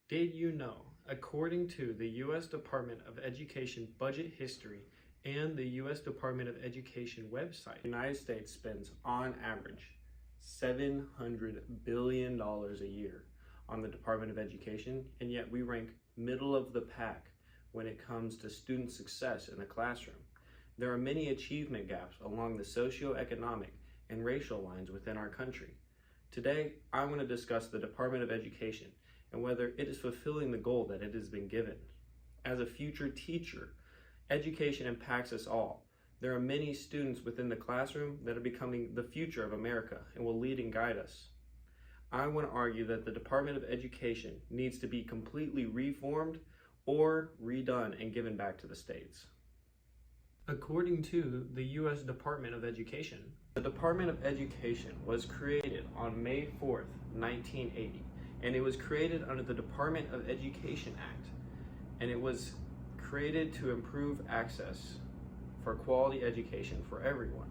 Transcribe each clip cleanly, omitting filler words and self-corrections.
Did you know, according to the U.S. Department of Education budget history and the U.S. Department of Education website, the United States spends on average $700 billion a year on the Department of Education, and yet we rank middle of the pack when it comes to student success in the classroom. There are many achievement gaps along the socioeconomic and racial lines within our country. Today, I want to discuss the Department of Education and whether it is fulfilling the goal that it has been given. As a future teacher, education impacts us all. There are many students within the classroom that are becoming the future of America and will lead and guide us. I want to argue that the Department of Education needs to be completely reformed or redone and given back to the states. According to the U.S. Department of Education, the Department of Education was created on May 4th, 1980, and it was created under the Department of Education Act, and it was created to improve access for quality education for everyone.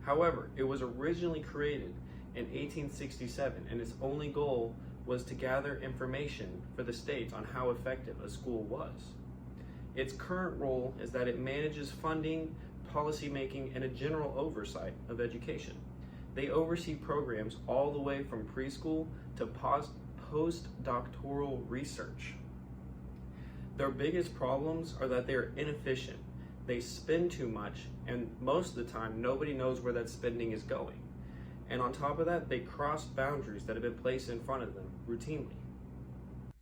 However, it was originally created in 1867, and its only goal was to gather information for the states on how effective a school was. Its current role is that it manages funding, policy making, and a general oversight of education. They oversee programs all the way from preschool to postdoctoral research. Their biggest problems are that they are inefficient. They spend too much, and most of the time, nobody knows where that spending is going. And on top of that, they cross boundaries that have been placed in front of them routinely.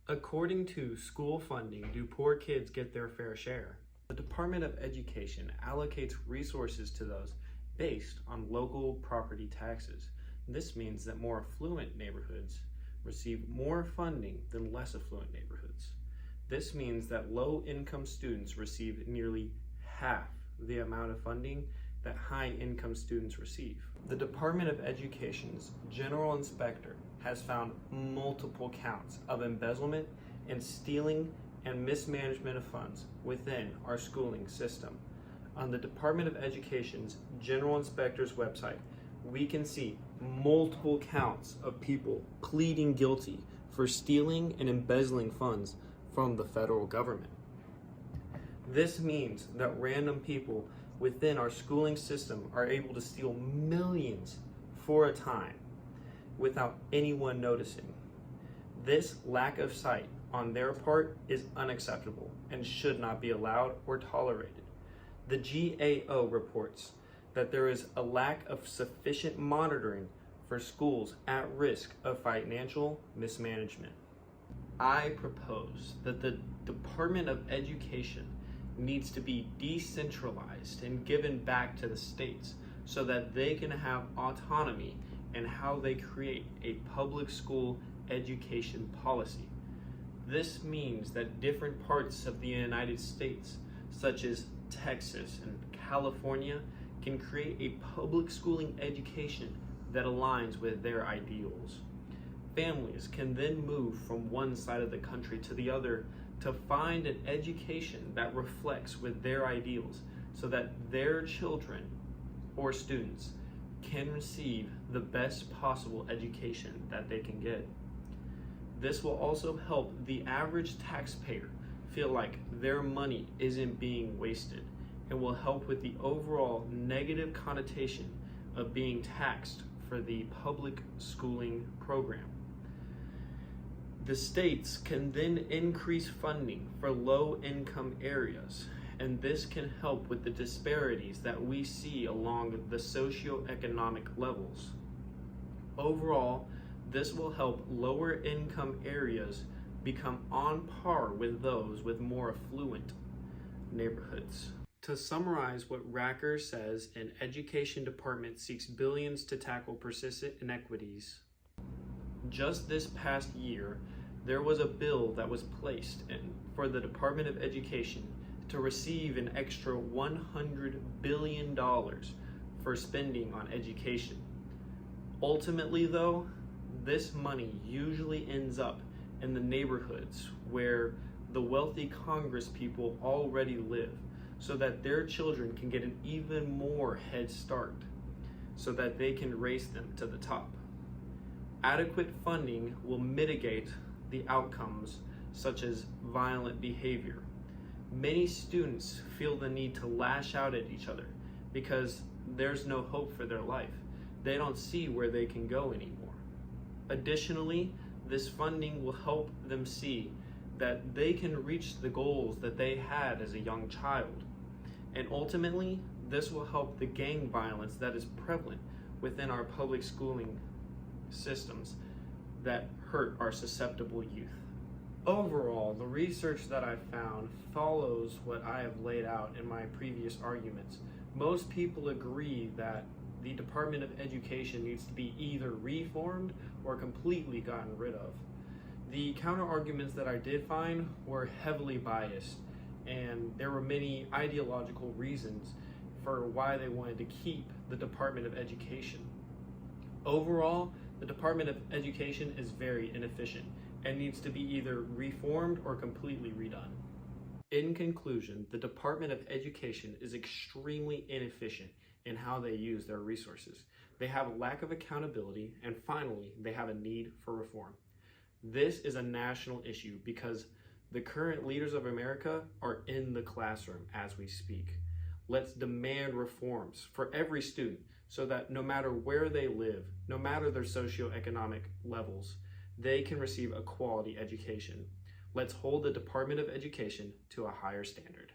According to School Funding, Do Poor Kids Get Their Fair Share? The Department of Education allocates resources to those based on local property taxes. This means that more affluent neighborhoods receive more funding than less affluent neighborhoods. This means that low-income students receive nearly half the amount of funding that high-income students receive. The Department of Education's General Inspector has found multiple counts of embezzlement and stealing and mismanagement of funds within our schooling system. On the Department of Education's General Inspector's website, we can see multiple counts of people pleading guilty for stealing and embezzling funds from the federal government. This means that random people within our schooling system are able to steal millions for a time without anyone noticing. This lack of sight on their part is unacceptable and should not be allowed or tolerated. The GAO reports that there is a lack of sufficient monitoring for schools at risk of financial mismanagement. I propose that the Department of Education needs to be decentralized and given back to the states so that they can have autonomy in how they create a public school education policy. This means that different parts of the United States, such as Texas and California, can create a public schooling education that aligns with their ideals. Families can then move from one side of the country to the other to find an education that reflects with their ideals so that their children or students can receive the best possible education that they can get. This will also help the average taxpayer feel like their money isn't being wasted and will help with the overall negative connotation of being taxed for the public schooling program. The states can then increase funding for low-income areas, and this can help with the disparities that we see along the socioeconomic levels. Overall, this will help lower-income areas become on par with those with more affluent neighborhoods. To summarize what Racker says, an education department seeks billions to tackle persistent inequities. Just this past year, there was a bill that was placed in for the Department of Education to receive an extra $100 billion for spending on education. Ultimately though, this money usually ends up in the neighborhoods where the wealthy Congress people already live, so that their children can get an even more head start, so that they can race them to the top. Adequate funding will mitigate the outcomes such as violent behavior. Many students feel the need to lash out at each other because there's no hope for their life. They don't see where they can go anymore. Additionally, this funding will help them see that they can reach the goals that they had as a young child. And ultimately, this will help the gang violence that is prevalent within our public schooling systems that hurt our susceptible youth. Overall, the research that I found follows what I have laid out in my previous arguments. Most people agree that the Department of Education needs to be either reformed or completely gotten rid of. The counter-arguments that I did find were heavily biased, and there were many ideological reasons for why they wanted to keep the Department of Education. Overall, the Department of Education is very inefficient and needs to be either reformed or completely redone. In conclusion, the Department of Education is extremely inefficient in how they use their resources. They have a lack of accountability, and finally, they have a need for reform. This is a national issue because the current leaders of America are in the classroom as we speak. Let's demand reforms for every student so that no matter where they live, no matter their socioeconomic levels, they can receive a quality education. Let's hold the Department of Education to a higher standard.